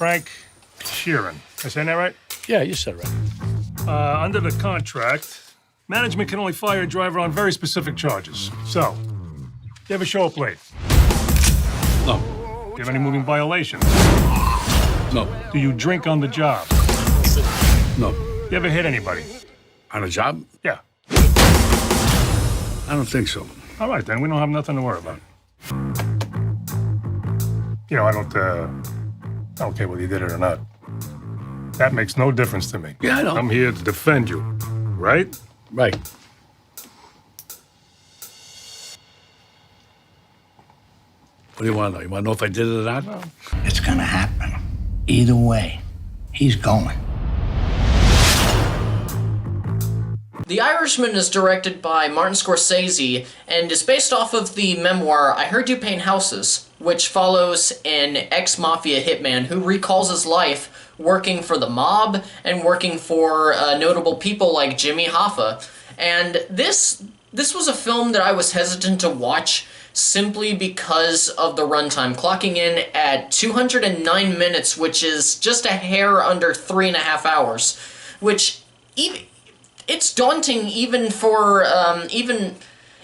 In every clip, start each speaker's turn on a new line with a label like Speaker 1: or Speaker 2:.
Speaker 1: Frank Sheeran. Am I saying that right?
Speaker 2: Yeah, you said it right.
Speaker 1: Under the contract, management can only fire a driver on very specific charges. So, you ever show up late?
Speaker 2: No.
Speaker 1: Do you have any moving violations?
Speaker 2: No.
Speaker 1: Do you drink on the job?
Speaker 2: No.
Speaker 1: You ever hit anybody?
Speaker 2: On a job?
Speaker 1: Yeah.
Speaker 2: I don't think so.
Speaker 1: All right, then. We don't have nothing to worry about. You know, I don't care whether you did it or not. That makes no difference to me.
Speaker 2: Yeah, I know.
Speaker 1: I'm here to defend you, right?
Speaker 2: Right. What do you want to know? You want to know if I did it or not? No.
Speaker 3: It's gonna happen. Either way, he's going.
Speaker 4: The Irishman is directed by Martin Scorsese and is based off of the memoir I Heard You Paint Houses, which follows an ex-mafia hitman who recalls his life working for the mob and working for notable people like Jimmy Hoffa. And this was a film that I was hesitant to watch simply because of the runtime, clocking in at 209 minutes, which is just a hair under 3.5 hours, which it's daunting even for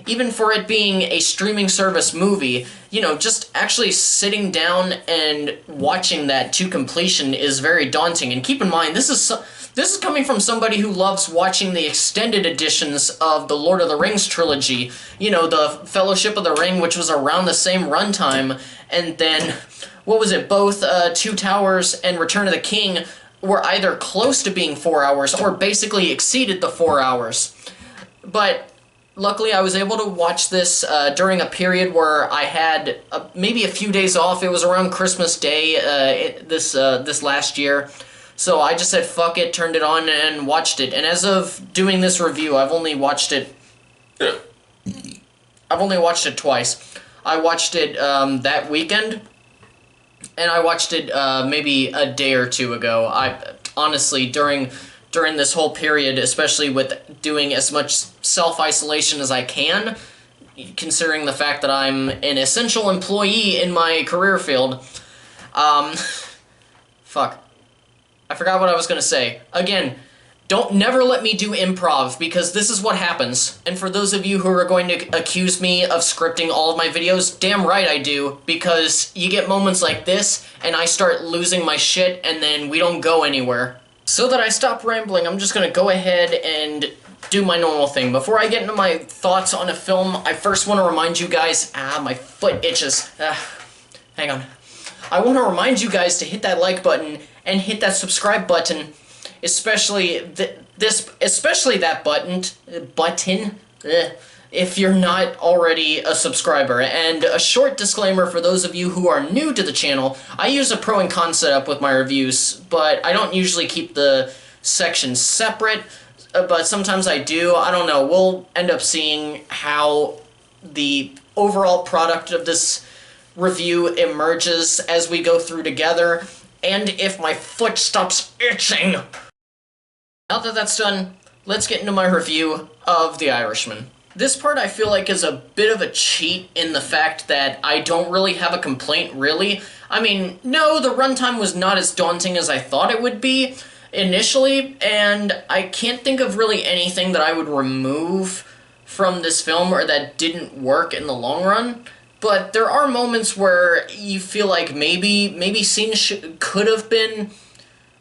Speaker 4: it being a streaming service movie. You know, just actually sitting down and watching that to completion is very daunting. And keep in mind, this is coming from somebody who loves watching the extended editions of the Lord of the Rings trilogy. You know, the Fellowship of the Ring, which was around the same runtime, and then, what was it, both Two Towers and Return of the King were either close to being 4 hours or basically exceeded the 4 hours. But luckily I was able to watch this during a period where I had maybe a few days off. It was around Christmas Day this last year. So I just said fuck it, turned it on and watched it. And as of doing this review, I've only watched it twice. I watched it that weekend, and I watched it maybe a day or two ago. I honestly, during this whole period, especially with doing as much self-isolation as I can, considering the fact that I'm an essential employee in my career field, fuck. I forgot what I was gonna say. Again, never let me do improv, because this is what happens. And for those of you who are going to accuse me of scripting all of my videos, damn right I do, because you get moments like this, and I start losing my shit, and then we don't go anywhere. So that I stop rambling, I'm just gonna go ahead and do my normal thing. Before I get into my thoughts on a film, I first want to remind you guys, my foot itches. Hang on. I want to remind you guys to hit that like button and hit that subscribe button, especially that button, if you're not already a subscriber. And a short disclaimer for those of you who are new to the channel, I use a pro and con setup with my reviews, but I don't usually keep the sections separate, but sometimes I do. I don't know, we'll end up seeing how the overall product of this review emerges as we go through together, and if my foot stops itching. Now that that's done, let's get into my review of The Irishman. This part I feel like is a bit of a cheat in the fact that I don't really have a complaint, really. I mean, no, the runtime was not as daunting as I thought it would be initially, and I can't think of really anything that I would remove from this film or that didn't work in the long run. But there are moments where you feel like maybe scenes could have been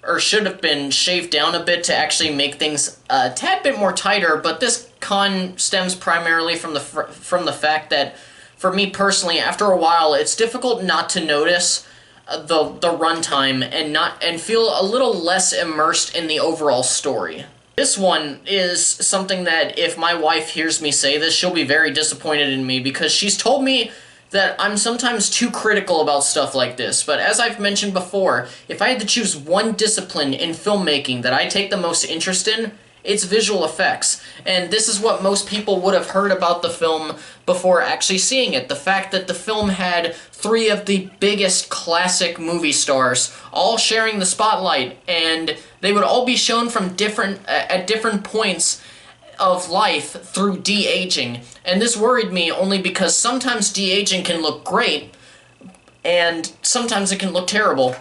Speaker 4: or should have been shaved down a bit to actually make things a tad bit more tighter. But this con stems primarily from the fact that, for me personally, after a while, it's difficult not to notice the runtime and feel a little less immersed in the overall story. This one is something that if my wife hears me say this, she'll be very disappointed in me, because she's told me that I'm sometimes too critical about stuff like this. But as I've mentioned before, if I had to choose one discipline in filmmaking that I take the most interest in, it's visual effects. And this is what most people would have heard about the film before actually seeing it. The fact that the film had 3 of the biggest classic movie stars all sharing the spotlight, and they would all be shown from at different points of life through de-aging. And this worried me only because sometimes de-aging can look great, and sometimes it can look terrible.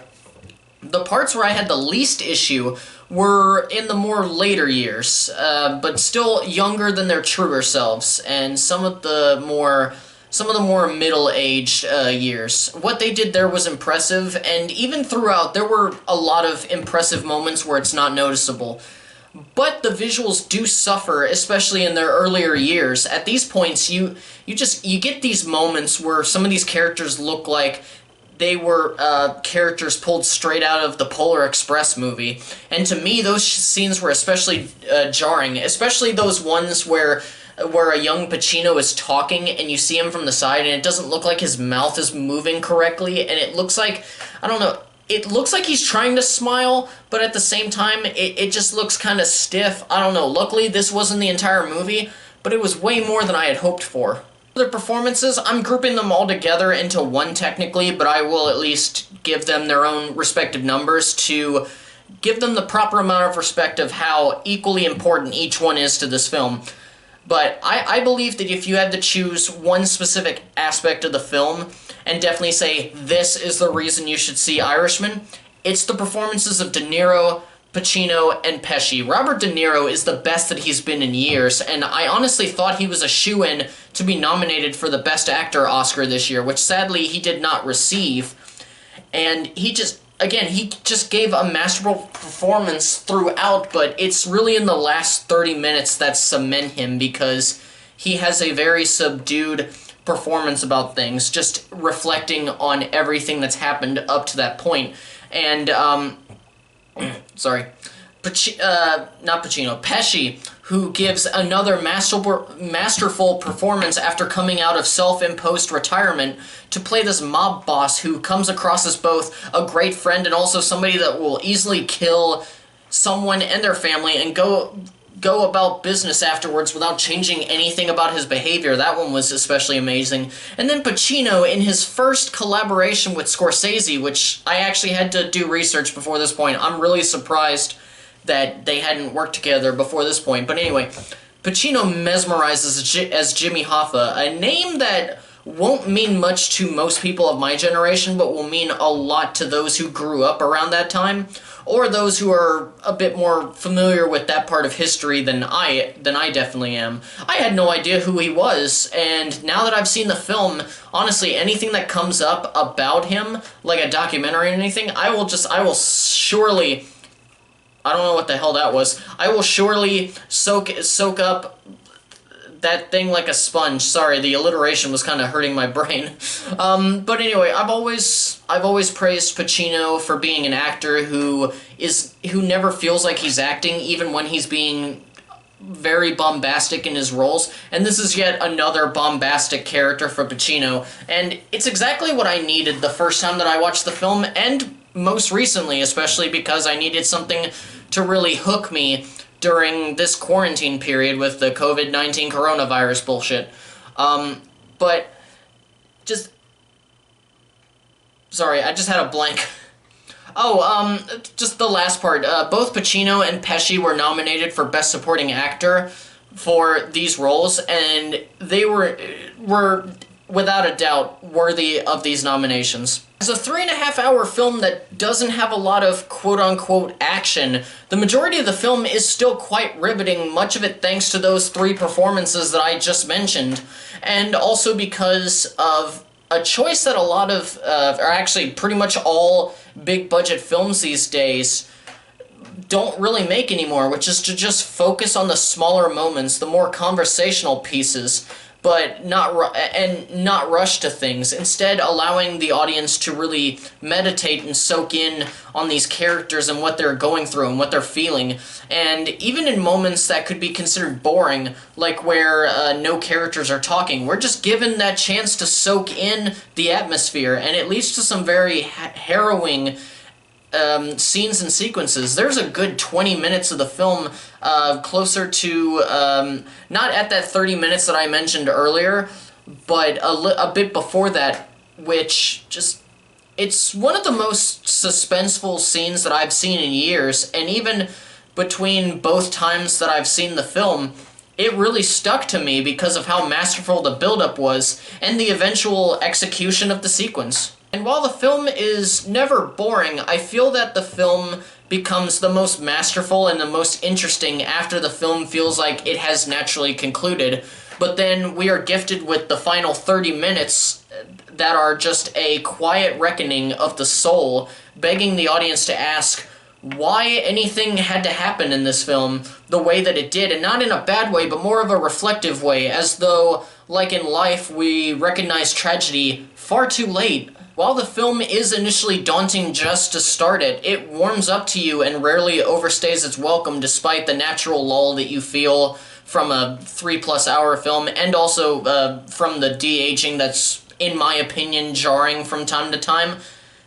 Speaker 4: The parts where I had the least issue were in the more later years, but still younger than their truer selves, and some of the more middle-aged years. What they did there was impressive, and even throughout, there were a lot of impressive moments where it's not noticeable. But the visuals do suffer, especially in their earlier years. At these points, you get these moments where some of these characters look like they were characters pulled straight out of the Polar Express movie. And to me, those scenes were especially jarring, especially those ones where a young Pacino is talking and you see him from the side and it doesn't look like his mouth is moving correctly, and it looks like, I don't know, it looks like he's trying to smile, but at the same time, it just looks kind of stiff. I don't know. Luckily, this wasn't the entire movie, but it was way more than I had hoped for. Other performances, I'm grouping them all together into one technically, but I will at least give them their own respective numbers to give them the proper amount of respect of how equally important each one is to this film. But I believe that if you had to choose one specific aspect of the film and definitely say this is the reason you should see Irishman, it's the performances of De Niro, Pacino, and Pesci. Robert De Niro is the best that he's been in years, and I honestly thought he was a shoo-in to be nominated for the Best Actor Oscar this year, which sadly he did not receive. And he just gave a masterful performance throughout, but it's really in the last 30 minutes that cement him, because he has a very subdued performance about things, just reflecting on everything that's happened up to that point. And, Pesci, who gives another masterful performance after coming out of self-imposed retirement to play this mob boss who comes across as both a great friend and also somebody that will easily kill someone and their family and go about business afterwards without changing anything about his behavior. That one was especially amazing. And then Pacino in his first collaboration with Scorsese, which I actually had to do research before this point. I'm really surprised that they hadn't worked together before this point. But anyway, Pacino mesmerizes as Jimmy Hoffa, a name that won't mean much to most people of my generation, but will mean a lot to those who grew up around that time, or those who are a bit more familiar with that part of history than I definitely am. I had no idea who he was, and now that I've seen the film, honestly, anything that comes up about him, like a documentary or anything, I will surely, I don't know what the hell that was, I will surely soak up that thing like a sponge. Sorry, the alliteration was kind of hurting my brain. But anyway, I've always praised Pacino for being an actor who never feels like he's acting, even when he's being very bombastic in his roles. And this is yet another bombastic character for Pacino, and it's exactly what I needed the first time that I watched the film, and most recently, especially because I needed something to really hook me during this quarantine period with the COVID-19 coronavirus bullshit. But just... Sorry, I just had a blank. Just the last part. Both Pacino and Pesci were nominated for Best Supporting Actor for these roles, and they were without a doubt worthy of these nominations. As a 3.5-hour film that doesn't have a lot of quote-unquote action, the majority of the film is still quite riveting, much of it thanks to those 3 performances that I just mentioned, and also because of a choice that a lot of, or actually pretty much all big-budget films these days don't really make anymore, which is to just focus on the smaller moments, the more conversational pieces, but not rush to things, instead allowing the audience to really meditate and soak in on these characters and what they're going through and what they're feeling. And even in moments that could be considered boring, like where no characters are talking, we're just given that chance to soak in the atmosphere, and it leads to some very harrowing scenes and sequences. There's a good 20 minutes of the film, closer to, not at that 30 minutes that I mentioned earlier, but a bit before that, which just, it's one of the most suspenseful scenes that I've seen in years, and even between both times that I've seen the film, it really stuck to me because of how masterful the build-up was, and the eventual execution of the sequence. And while the film is never boring, I feel that the film becomes the most masterful and the most interesting after the film feels like it has naturally concluded. But then we are gifted with the final 30 minutes that are just a quiet reckoning of the soul, begging the audience to ask why anything had to happen in this film the way that it did, and not in a bad way, but more of a reflective way, as though, like in life, we recognize tragedy far too late. While the film is initially daunting just to start it, it warms up to you and rarely overstays its welcome despite the natural lull that you feel from a 3+ hour film, and also from the de-aging that's, in my opinion, jarring from time to time.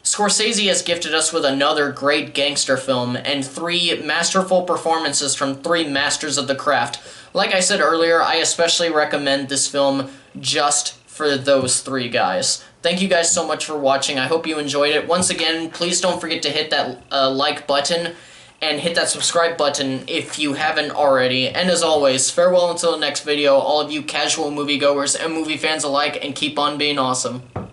Speaker 4: Scorsese has gifted us with another great gangster film, and 3 masterful performances from 3 masters of the craft. Like I said earlier, I especially recommend this film just for those 3 guys. Thank you guys so much for watching. I hope you enjoyed it. Once again, please don't forget to hit that like button and hit that subscribe button if you haven't already. And as always, farewell until the next video, all of you casual moviegoers and movie fans alike, and keep on being awesome.